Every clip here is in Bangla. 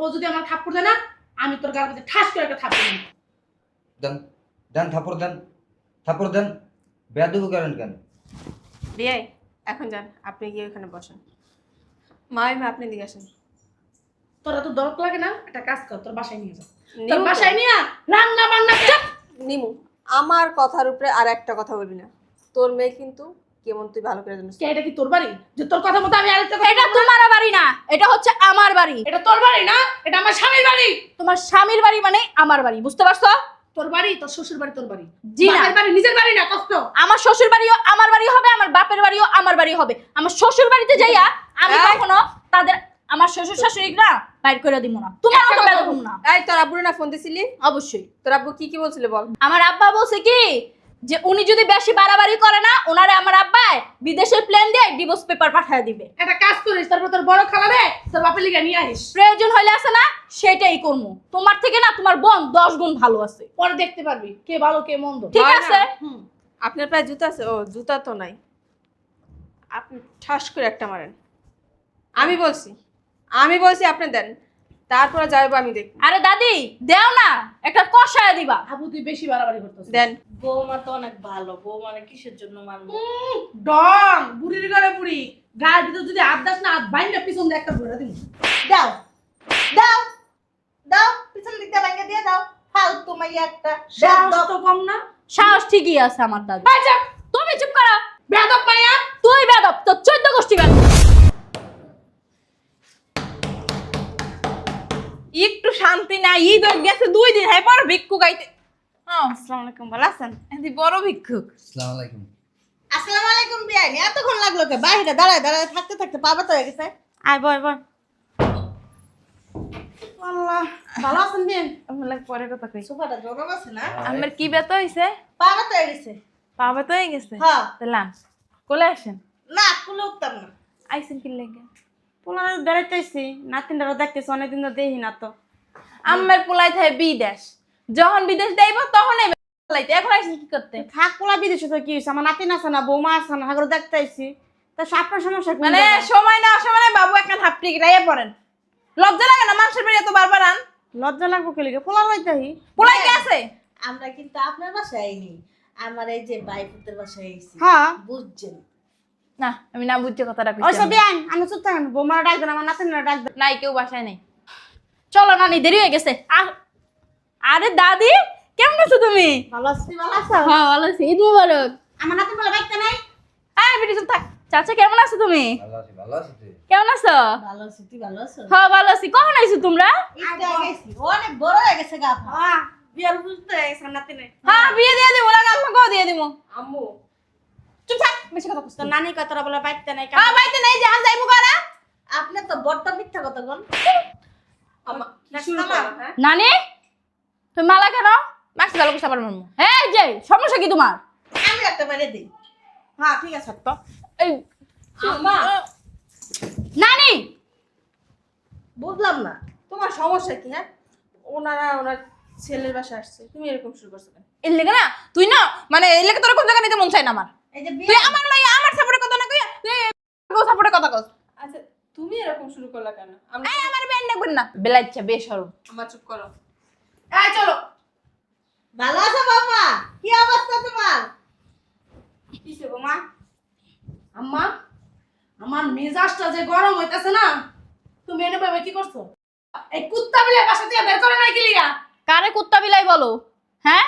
ও যদি আমার থাপ্পড় দেয় না আমি তোর গার মধ্যে ঠাস করে একটা থাপ্পড় দেব। দেন দেন থাপ্পড় দেন, থাপ্পড় দেন। বেয়াদবি করেন কেন? বিয়াই এখন যান, আপনি গিয়ে ওখানে বসেন। মা আপনি দিকে আসেন। তোরা তো দরদ লাগে না, একটা কাজ কর, তোর বাসায় নিয়ে যা। তোর নিমু তো। বাসায় নিয়ে রান্না বান্না কর। নিমু, আমার কথার উপরে আর একটা কথা বলবি না। তোর মেয়ে কিন্তু কেমন তুই ভালো করে জানিস। কে এটা কি তোর বাড়ি যে তোর কথা মতো আমি আরেকটা কথা এটা বলবো? তোমার বাড়ি না, এটা হচ্ছে আমার বাড়ি। এটা তোর বাড়ি না, এটা আমার স্বামীর বাড়ি। তোমার স্বামীর বাড়ি মানে আমার বাড়ি, বুঝতে পারছো? তোর বাড়ি, তোর শ্বশুর বাড়ি তোর বাড়ি। জি না। বাপের বাড়ি নিজের বাড়ি না কষ্ট। আমার শ্বশুর বাড়িও আমার বাড়ি হবে, আমার বাপের বাড়িও আমার বাড়ি হবে। আমার শ্বশুর বাড়িতে যাইয়া আমি এই। কখনো তাদের আমার শ্বশুর শাশুড়ি না বাইর করে দিব না, তোমার মতো বেদব না। এই তোর আব্বুর না ফোন দিছিলি? অবশ্যই। তোর আব্বু কি বলছিল বল। আমার আব্বা বলছে কি যে উনি যদি বেশি বাড়াবাড়ি করে না ওনারে আমার আব্বাই বিদেশের প্লেন দিয়ে ডিভোর্স পেপার পাঠিয়ে দিবে। একটা কাজ করিস, তারপর তোর বড় খালারে তোর বাপের লিগা নিয়ে আসিস। প্রয়োজন হইলে আছে না সেটাই করবো। তোমার থেকে না তোমার বোন 10 গুণ ভালো আছে। পরে দেখতে পারবি কে ভালো কে মন্দ। ঠিক হয় না? আছে। হুম। আপনার পায়ে জুতা আছে? ও জুতা তো নাই। আপনি ঠাস করে একটা মারেন। আমি বলছি আপনি দেন, তারপরে যাইবো আমি দেখব। আরে দাদি দেও না, একটা কষায় দিবা। আবু তুই বেশি বাড়াবাড়ি করতেছিস। দেন। বৌমা তো অনেক ভালো, বৌমারে কিসের জন্য মানবো? ডং বুড়ির ঘরে বুড়ি, গায়ের ভিতর যদি হাত দাস না হাত বাইন্দা পিছন দিয়ে একটা ঘোরা দিবি। দাও দাও দাও, পিছন দিক দিয়ে ভাঙে দিয়ে দাও। ফালতু মাইয়া একটা। সাহস তো কম না। সাহস ঠিকই আছে আমার দাদি। এই চুপ, তুমি চুপ করো। বেয়াদব মাইয়া। তুই বেদব, তোর 14 গোষ্ঠী বেদব। একটু শান্তি না, ঈদ হয়ে গেছে 2 দিন, হ্যাঁ পর ভিক্ষুক আইতে। আসসালামু আলাইকুম, ভালো আছেন? এদি বড় ভিক্ষুক। আসসালামু আলাইকুম। আসসালামু আলাইকুম বিয়ানি, এতক্ষণ লাগলো কে? বাইরে দাঁড়ায় দাঁড়ায় থাকতে থাকতে পাবা তো হয়ে গেছে। আয় বয় বয়। আল্লাহ, ভালো আছেন বিয়ান? আমার পরে কথা কই। সোফাটা জরম আছে না? আমার কি ব্যথা হইছে? পাবা তো হয়ে গেছে। পা ব্যথা হয়ে গেছে? হ্যাঁ। দিলাম। কোলে আসেন। না কুলে উঠতাম না। আইসেন কি লাগে? পোলা বেড়াইতে আইছি, নাতিনটারও দেখতেছি অনেকদিন তো দেখি না তো। আমার পোলাই থাকে বিদেশ, যখন বিদেশ যাইব তখন পোলাইতে। এখন আইসি কি করতে? থাক পোলা বিদেশে তো কি হয়েছে? আমার নাতিন আছে না, বৌমা আছে না, হাগর দেখতে আইছি। তা আপনার সমস্যা কি? মানে সময় না সময় বাবু একটা থাপড়ি রাইয়া পড়েন। লজ্জা লাগে না মানুষের বাড়ি এত বারবার আন? লজ্জা লাগবো কে লিগে? পোলা লইতাহি। পোলাই কে আছে? আমরা কিন্তু আপনার বাসায় আইনি, আমার এই যে বাইপুতের বাসায় আইছি। হ্যাঁ। বুঝছেন? না আমি না বুঝছি কথাটা ওই কইছি। সব আইন, আমি চুপ থাকেন। বৌমারা ডাক দেন, আমার নাতিনরা ডাক দেন। নাই কেউ বাসায় নাই। চলো নানি, দেরি হয়ে গেছে। আরে দাদি কেমন আছো তুমি? ভালো আছি, ভালো আছো? হ্যাঁ ভালো আছি। ঈদ মুবারক। আমার নাতিন বলে বাইতে নাই। এই বেটি চুপ থাক। চাচা কেমন আছো তুমি? ভালো আছি, ভালো আছি তুই? কেমন আছো? ভালো আছি, তুই ভালো আছো? হ্যাঁ ভালো আছি। কখন আইছো তোমরা? ঈদটা গেছি, অনেক বড় হয়ে গেছে গা। হ্যাঁ, বিয়ার বুঝতে হয়ে গেছে আমার নাতিনে। হ্যাঁ বিয়ে দিয়ে দিব, লাগে আমাকেও দিয়ে দিব। আম্মু চুপ থাক, বেশি কথা কইছ তো নানি কথাটা বলে বাইতে নাই। হ্যাঁ বাইতে নাই, জাহাজ যাইবো কারা? আপনি তো বড়টা মিথ্যা কথা বল। নানি তুমি মালা কেন? মাছ ভালো কইছ আবার মারমু। এই যে সমস্যা কি তোমার? আমি একটা বাইরে দিই। হ্যাঁ ঠিক আছে তো। এই আম্মা নানি বুঝলাম না। তোমার সমস্যা কি? হ্যাঁ ওনার ছেলের বাসা আসছে, তুমি এরকম শুরু করছো কেন? এর লেগে না তুই না মানে এর লেগে তোর কোন জায়গা নিতে মন চাই না আমার। এই যে তুই বিয়ে আমার মাইয়া আমার সাপোর্টের কথা না কইয়া তুই সাপোর্টের কথা কস। আচ্ছা তুমি এরকম শুরু করলা কেন? এই আমার বেন দেখবেন না বেলাইচ্ছা বেশরম। আমার চুপ করো। এই চলো। ভালো আছো বাবা? কি অবস্থা তোমার? কিসে বৌমা? আম্মা, আমার মেজাজটা যে গরম হইতাছে না, তুমি এনে ভাবে কি করছো? এই কুত্তা বিলে বাসা থেকে বের করে নাই কি লিগা? কারে কুত্তা বিলাই বলো? হ্যাঁ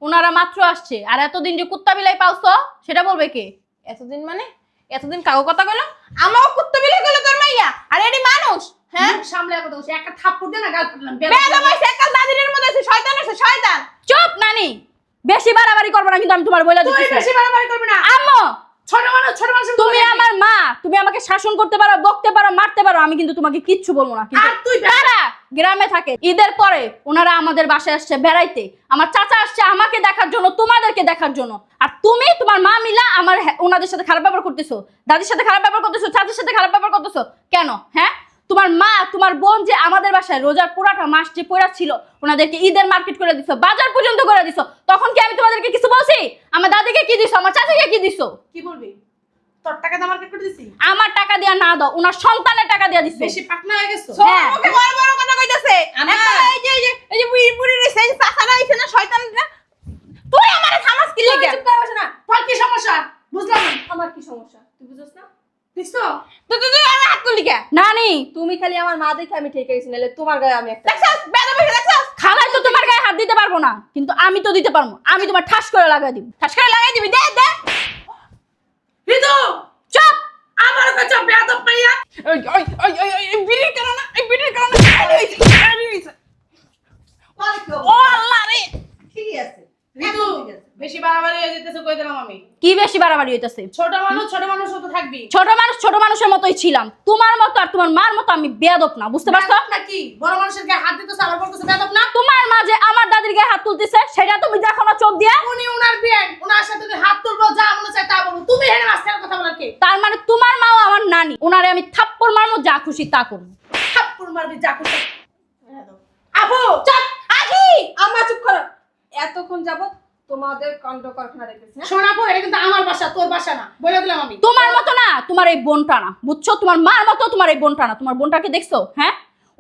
ওনারা মাত্র আসছে, আর এতদিন যে কুত্তা বিলাই পালছো সেটা বলবে কে? এতদিন মানে এতদিন কাগো কথা কইলো? আমাও কুত্তা বিলে কইলো তোর মাইয়া? আর এডি মানুষ? হ্যাঁ মুখ সামলে কথা বলছি, একটা থাপ্পড় দে না গাল ফাটলাম। বেয়াদব হইছে, একাল দাদিনের মধ্যে আছে শয়তান আছে শয়তান। চুপ নানি, বেশি বাড়াবাড়ি করবে না কিন্তু আমি তোমার বলে তুই দিচ্ছি। বেশি বাড়াবাড়ি করবি না। আম্মু ছোট মানুষ তুমি আমার মা, তুমি আমাকে শাসন করতে পারো, বকতে পারো, মারতে পারো, আমি কিন্তু তোমাকে কিচ্ছু বলবো না। কিন্তু আর তুই তারা গ্রামে থাকে, ঈদের পরে ওনারা আমাদের বাসায় আসছে বেড়াইতে। আমার চাচা আসছে আমাকে দেখার জন্য, তোমাদেরকে দেখার জন্য। আর তুমি তোমার মা মিলা আমার ওনাদের সাথে খারাপ ব্যবহার করতেছো, দাদির সাথে খারাপ ব্যবহার করতেছো, চাচির সাথে খারাপ ব্যবহার করতেছো কেন? হ্যাঁ তোমার মা তোমার বোন যে আমাদের বাসায় রোজার পুরাটা মাস যে পড়া ছিল, ওনাদেরকে ঈদের মার্কেট করে দিছো, বাজার পর্যন্ত করে দিছো, তখন কি আমি তোমাদেরকে কিছু বলছি? আমার দাদিকে কি দিছো, আমার চাচিকে কি দিছো? কি বলবি? তোর টাকা দিয়ে মার্কেট করে দিছি। আমার টাকা দিয়া না দাও, ওনার সন্তানের টাকা দিয়া দিছো। বেশি পাকনা হয়ে গেছো। হ্যাঁ। মুখে বড় বড় কথা কইতে দেখে আমি ঠিক গেছি, নাহলে তোমার গায়ে আমি একটা খালাই তো তোমার গায়ে হাত দিতে পারবো না, কিন্তু আমি তো দিতে পারবো। আমি তোমার ঠাস করে লাগাই দিব, ঠাস করে লাগাই দিবি। দে দে ঋতু চুপ। আমার কাছে বেয়াদব মাইয়া। বিড়ির কারণে ও আল্লাহ রে। ঠিক আছে ঋতু বেশি বাড়াবাড়ি হয়ে যেতেছে, কই দিলাম আমি। কি বেশি বাড়াবাড়ি হইতাছে? ছোট মানুষ তো থাকবি। ছোট মানুষের মতোই ছিলাম। তোমার মতো আর তোমার মার মতো আমি বেয়াদব না, বুঝতে পারছো? বেয়াদব নাকি? বড় মানুষের গায়ে হাত দিতেছে, আবার বলতেছে বেয়াদব না। তোমার মা যে আমার দাদির গায়ে হাত তুলতেছে সেটা তুমি দেখো না চোখ দিয়ে? উনি উনার বিয়ে, উনার সাথে তুই হাত তুলবো, যা মনে চায় তা বলবো। তুমি হেনে মাঝখানে কথা বলার কে? তার মানে তোমার মাও আমার নানি, ওনারে আমি থাপ্পড় মারবো, যা খুশি তা করবো। থাপ্পড় মারবি, যা খুশি। আপু চুপ। আখি আম্মা চুপ করো। এতক্ষণ যাবত তোমাদের কাণ্ড কারখানা দেখেছি। শোন আপু, এটা কিন্তু আমার বাসা, তোর বাসা না, বলে দিলাম আমি। তোমার মতো না, তোমার এই বোনটা না, বুঝছো? তোমার মার মতো তোমার এই বোনটা না। তোমার বোনটাকে দেখছো? হ্যাঁ,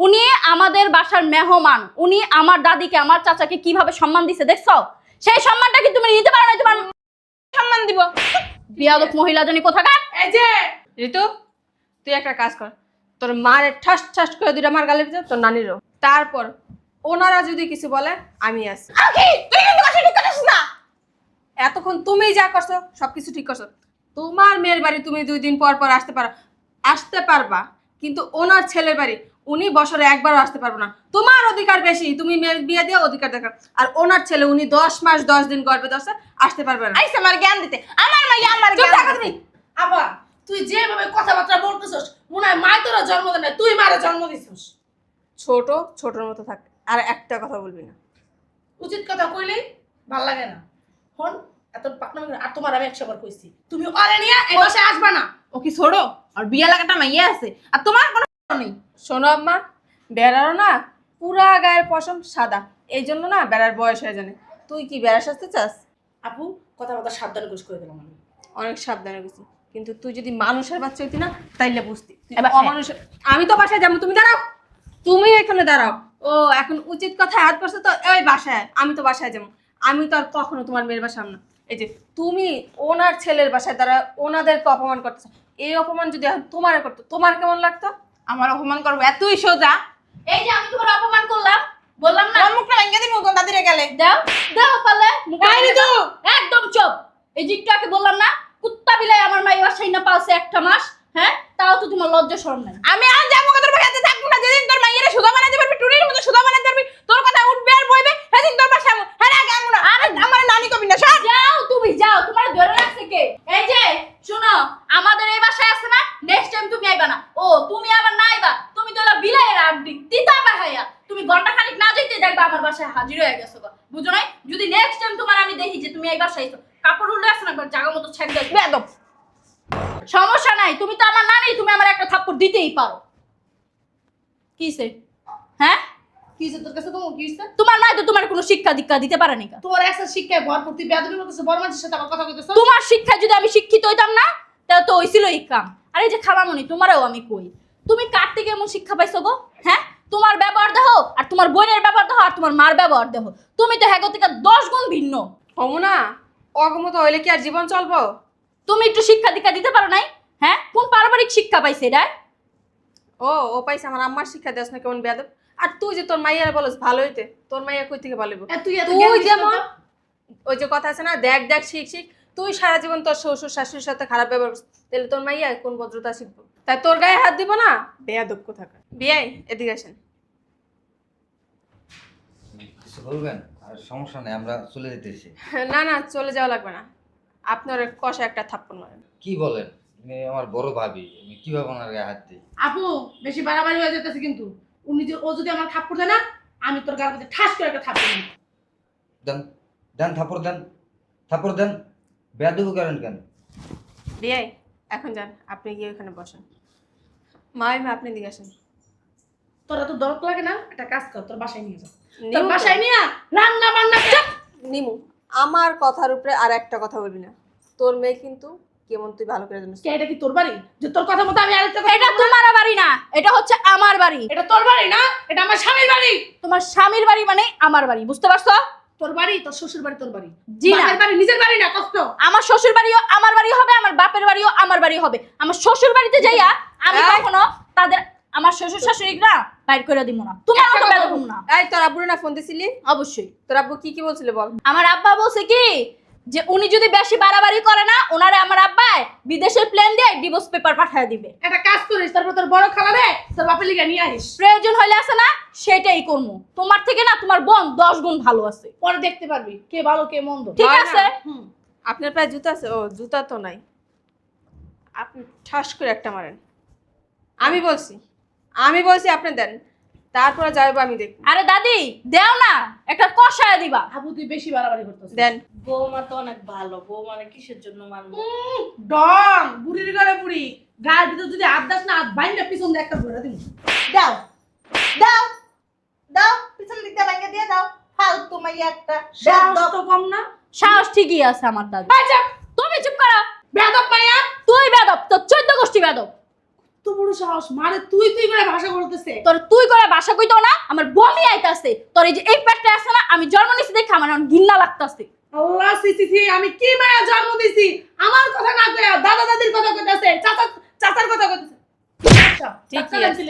উনি আমাদের বাসার মেহমান। উনি আমার দাদিকে, আমার চাচাকে কিভাবে সম্মান দিছে দেখছো? সেই সম্মানটা কি তুমি নিতে পারো না? তোমার সম্মান দিব। বিয়াদব মহিলা জানি কোথাকার। এই যে ঋতু, তুই একটা কাজ কর, তোর মারে ঠাস ঠাস করে দুইটা মার গালে দিতে, তোর নানিরও। তারপর ওনারা যদি কিছু বলে আমি আছি। আখি তুই কিন্তু কথা ঠিক করিস না। এতক্ষণ তুমি যা করছো সবকিছু ঠিক করছো। তোমার মেয়ের বাড়ি তুমি 2 দিন পর পর আসতে পারবা, কিন্তু ওনার ছেলের বাড়ি উনি বছরে একবারও আসতে পারবো না। তোমার অধিকার বেশি, তুমি মেয়ের বিয়ে দিয়ে অধিকার দেখা। আর ওনার ছেলে উনি 10 মাস 10 দিন গর্ভে ধরছে, আসতে পারবে না। আইসা আমার জ্ঞান দিতে। আমার মাইয়া আমার চুপ জ্ঞান থাকো দিতে। তুমি। আপা, তুই যেভাবে কথাবার্তা বলতেছস, মনে হয় মায় তোরা জন্ম দেয় না, তুই মারে জন্ম দিছিস। ছোটর মতো থাক, আর একটা কথা বলবি না। উচিত কথা কইলেই ভাল লাগে না। হন এত পাকনামি করে, আর তোমার আমি 100 বার কইছি, তুমি ওরে নিয়ে এই বাসায় আসবা না। ও কি ছোড়ো? আর বিয়া লাগাটা মাইয়া আছে, আর তোমার কোনো নেই। শোনো আম্মা, বেড়ারও না পুরা গায়ের পশম সাদা, এই জন্য না বেড়ার বয়স হয়ে জানে। তুই কি বেড়া সাজতে চাস? আপু, কথাবার্তা সাবধানে কুছ করে দিলাম আমি। অনেক সাবধানে গেছি, কিন্তু তুই যদি মানুষের বাচ্চা হইতি না তাইলে বুঝতি। তুই এবার অমানুষের। আমি তো বাসায় যাবো, তুমি দাঁড়াও। তুমি এখানে দাঁড়াও। ও এখন উচিত কথা হাত করছে তো, ওই বাসায়। আমি তো বাসায় যাবো, আমি তো আর কখনো তোমার মেয়ের বাসায় না। এই যে তুমি ওনার ছেলের বাসায় দ্বারা ওনাদেরকে অপমান করতেছো, এই অপমান যদি এখন তোমার করতো, তোমার কেমন লাগতো? আমার অপমান করবো এতই সোজা? এই যে আমি তোমার অপমান করলাম, বললাম না? আমার মুখটা ভেঙে দিবো কোন দাদিরে গেলে। দাও দাও পালে মুখে এই ভেঙে ঋতু! দাও। একদম চুপ। এই যে একটু আগে বললাম না, কুত্তা বিলাই আমার মা এই বাসায় না পালছে 1টা মাস। হ্যাঁ, তাও তো তোমার লজ্জা শরম নাই। আমি আজ যাবো তোর বাসাতে থাকবো না। যেদিন তোর মাইয়েরা সুধা বানাতে পারবি, টুরির মতো সুধা বানাতে পারবি, তোর কথা উঠবে আর বইবে, সেদিন তোর বাসায় আমো। হ্যাঁ আগে আমো না। আরে আমার নানি কবি না সব। যাও তুমি যাও, তোমার ধরে রাখছে কে? এই যে শুনো, আমাদের এই বাসায় আছে না, নেক্সট টাইম তুমি আইবা না। ও তুমি আবার না আইবা, তুমি তো হলো বিলাইয়ের আড্ডি তিতা বাহাইয়া। তুমি ঘন্টা খানিক না যাইতে দেখবা আমার বাসায় হাজির হয়ে গেছো গো, বুঝো নাই? যদি নেক্সট টাইম তোমার আমি দেখি যে তুমি এই বাসায় আইছো, কাপড় উল্টে আসো না, একবার জায়গা মতো ছেড়ে দাও। বেয়াদব। সমস্যা নাই, তুমি তো আমার নানি, তুমি আমার একটা থাপ্পড় দিতেই পারো। কিসে? হ্যাঁ, কি হইছে তোর কাছে? তোমার কি হইছে? তোমার মা তো তোমার কোনো শিক্ষা দীক্ষা দিতে পারে না। তোর একটা শিক্ষায় ভরপুর, তুই বেয়াদবি করতেছিস, বড় মানুষের সাথে আবার কথা কইতেছ। তোমার শিক্ষা যদি আমি শিক্ষিত হইতাম না, তাহলে তো হইছিল এই কাম। আর এই যে খালামণি, তোমারও আমি কই, তুমি কার থেকে এমন শিক্ষা পাইছো গো? হ্যাঁ, তোমার ব্যবহার দেখো, আর তোমার বোনের ব্যবহার দেখো, আর তোমার মার ব্যবহার দেখো, তুমি তো হ্যাগো থেকে 10 গুণ ভিন্ন। অমুনা, অগমত হইলে কি আর জীবন চলবো? তুমি একটু শিক্ষা দীক্ষা দিতে পারো নাই? হ্যাঁ, কোন পারিবারিক শিক্ষা পাইছে এটা? ও পাইছে আমার আম্মার শিক্ষা দেস না কেমন বেয়াদব। আর তুই যে তোর মাইয়ারে বলস ভালো হইতে, তোর মাইয়া কই থেকে ভালো হইব? তুই এত তুই জ্ঞান দিস না যেমন তো? ওই যে কথা আছে না, দেখ দেখ শিখ শিখ। তুই সারা জীবন তোর শ্বশুর শাশুড়ির সাথে খারাপ ব্যবহার করছিস, তাহলে তোর মাইয়া কোন ভদ্রতা শিখবো? তাই তোর গায়ে হাত দিব না, বেয়াদব কোথাকার। বিয়াই এদিকে আসেন। কিছু বলবেন? আর সমস্যা নেই, আমরা চলে যেতেছি। না না, চলে যাওয়া লাগবে না, আপনার কষা একটা থাপ্পড় মারেন। কি বলেন? তুমি আমার বড় ভাবি, আমি কিভাবে ওনার গায়ে হাত দিই? আপু, বেশি বাড়াবাড়ি হয়ে যেতেছে কিন্তু। ও যদি আমার থাপ্পড় দেয় না, আমি তোর গালের মধ্যে ঠাস করে একটা থাপ্পড় দিই। দেন দেন, থাপড় দেন, থাপড় দেন। বেয়াদবি করেন কেন? বিয়াই এখন যান, আপনি গিয়ে ওখানে বসেন। মা আপনি দিকে আসেন। তোরা তো দরদ লাগে না, একটা কাজ কর, তোর বাসায় নিয়ে যা। তোর নিমু তো। বাসায় নিয়ে রান্না বান্না কর। নিমু, আমার কথার উপরে আর একটা কথা বলবি না। তোর মেয়ে কিন্তু কেমন তুই ভালো করে জানিস। কে, এটা কি তোর বাড়ি যে তোর কথা মতো আমি আরেকটা কথা এটা বলবো? তোমার বাড়ি না, এটা হচ্ছে আমার বাড়ি। এটা তোর বাড়ি না, এটা আমার স্বামীর বাড়ি। তোমার স্বামীর বাড়ি মানে আমার বাড়ি, বুঝতে পারছো? তোর বাড়ি, তোর শ্বশুর বাড়ি তোর বাড়ি। জি না। বাপের বাড়ি নিজের বাড়ি না, কষ্ট। আমার শ্বশুর বাড়িও আমার বাড়ি হবে, আমার বাপের বাড়িও আমার বাড়ি হবে। আমার শ্বশুর বাড়িতে যাইয়া আমি এই। কখনো তাদের আমার শ্বশুর শাশুড়িরা বাইর করে দিব না, তোমার মতো বেদম না। এই তোর আব্বুর না ফোন দিছিলি? অবশ্যই। তোর আব্বু কি বলছিল বল? আমার আব্বা বলছে কি যে উনি যদি বেশি বাড়াবাড়ি করে না, ওনারে আমার আব্বা বিদেশের প্লেন দিয়ে ডিভোর্স পেপার পাঠিয়ে দিবে। একটা কাজ করিস, তারপর তোর বড় খালা রে তোর বাপের লিগা নিয়ে আসিস। প্রয়োজন হলে আছে না সেটাই করবো। তোমার থেকে না তোমার বোন 10 গুণ ভালো আছে। পরে দেখতে পারবি কে ভালো কে মন্দ। ঠিক হয় না? আছে? হুম। আপনার পায়ে জুতা আছে? ও জুতা তো নাই, আপনি ঠাস করে একটা মারেন। আমি বলছি আপনি দেন, তারপরে যাইবো আমি দেখব। আরে দাদি দেও না, একটা কষায় দিবা। আবু তুই বেশি বাড়াবাড়ি করতেছিস। দেন। বৌমা তো অনেক ভালো, বৌমা কিসের জন্য মানবো? ডং বুড়ির ঘরে বুড়ি, গায়ের ভিতর যদি হাত দাস না, হাত বাইন্দা পিছন দিয়ে একটা ধরে দিবি। দাও দাও দাও, পিছন দিক দিয়ে ভাঙে দিয়ে দাও। ফালতু মাইয়া একটা। সাহস তো কম না। সাহস ঠিকই আছে আমার দাদি। এই যা, তুমি চুপ করো। বেয়াদব মাইয়া। তুই বেদব, তোর 14 গোষ্ঠী বেদব। তো বড় সাহস, মারে তুই তুই করে ভাষা বলতেছে। তোর তুই করে বাসা কইতো না, আমার বমি আইতাছে। তোর এই যে এই পেটটা আছে না, আমি জন্ম নিছি দেখে আমার এখন ঘৃণা লাগতাছে। আল্লাহ সিসি, আমি কি মায়া জন্ম দিছি? আমার কথা না কইয়া দাদা দাদির কথা কইতাছে, চাচার কথা কইতাছে। ঠিকই আছে।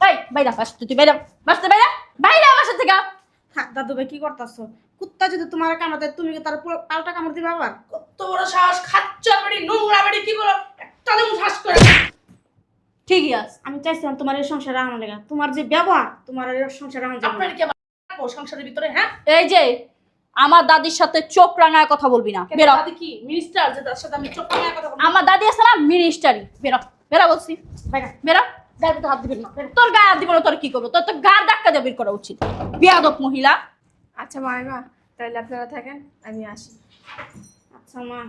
এই বাইরা বাসতে, তুই বাইরা বাসতে, বাইরা বাইরা বাসা থেকে। হ্যাঁ, দাদু ভাই কি করতেছো? কুত্তা যদি তোমার কামড়াতে তুমি কি তার পাল্টা কামড় দিবা আবার? কত বড় সাহস, খাচ্চর বাড়ি, নোংরা বাড়ি, কি বলো? একটা দিন শ্বাস করে। ঠিকই আছে। আমি চাইছিলাম তোমার এই সংসারে আনার লেগা, তোমার যে ব্যবহার, তোমার এই সংসারে আনা যাবে আপনার না। কি আবার রাখবো সংসারের ভিতরে? হ্যাঁ, এই যে আমার দাদির সাথে চোখ রাঙায় কথা বলবি না, বেরো। দাদি কি মিনিস্টার যে তার সাথে আমি চোখ রাঙায় কথা বলবো? আমার দাদি আছে না মিনিস্টারি, বেরো বেরো বলছি, বেরো বেরো। গায়ের ভিতরে হাত দিবেন না, বেরো। তোর গায়ে হাত দিব না, তোর কি করবো? তোর তো গার ধাক্কা দিয়ে বের করা উচিত, বেয়াদব মহিলা। আচ্ছা মাইমা, তাহলে আপনারা থাকেন, আমি আসি। আচ্ছা মা,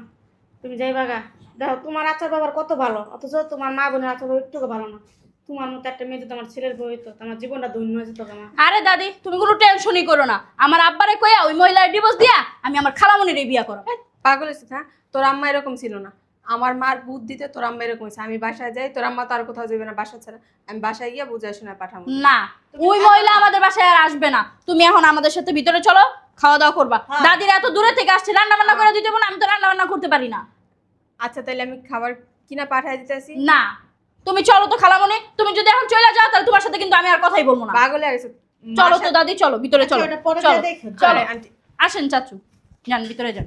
তুমি যাইবা গা। দেখো তোমার আচার ব্যবহার কত ভালো, অথচ তোমার মা বোনের আচার ব্যবহার একটু ভালো না। তোমার মতো একটা মেয়ে যদি আমার ছেলের বই হইতো, আমার জীবনটা ধন্য হয়ে যেত মা। আরে দাদি তুমি কোনো টেনশনই করো না, আমার আব্বারে কইয়া ওই মহিলার ডিভোর্স দিয়া আমি আমার খালামণির বিয়া করব। পাগল হয়েছিস? হ্যাঁ, তোর আম্মা এরকম ছিল না। আমার মার বুদ্ধিতে তোর আম্মা এরকম হয়েছে। আমি বাসায় যাই, তোর আম্মা তো আর কোথাও যাবে না বাসা ছাড়া। আমি বাসায় গিয়ে বুঝাই শোনা পাঠাবো। না, ওই মহিলা আমাদের বাসায় আর আসবে না। তুমি এখন আমাদের সাথে ভিতরে চলো, খাওয়া দাওয়া করবা। দাদিরা এত দূরে থেকে আসছে, রান্না বান্না করে দিতে বলো, আমি তো রান্না বান্না করতে পারি না। আচ্ছা তাহলে আমি খাবার কিনা পাঠাই দিতেছি। না, তুমি চলো তো খালামণি, তুমি যদি এখন চলে যাও তাহলে তোমার সাথে কিন্তু আমি আর কথাই বলবো না। পাগল হয়ে গেছে। চলো তো দাদি, চলো ভিতরে চলো। ওটা পরে চলো দেখো। চলো, আন্টি আসেন চাচু, যান ভিতরে যান।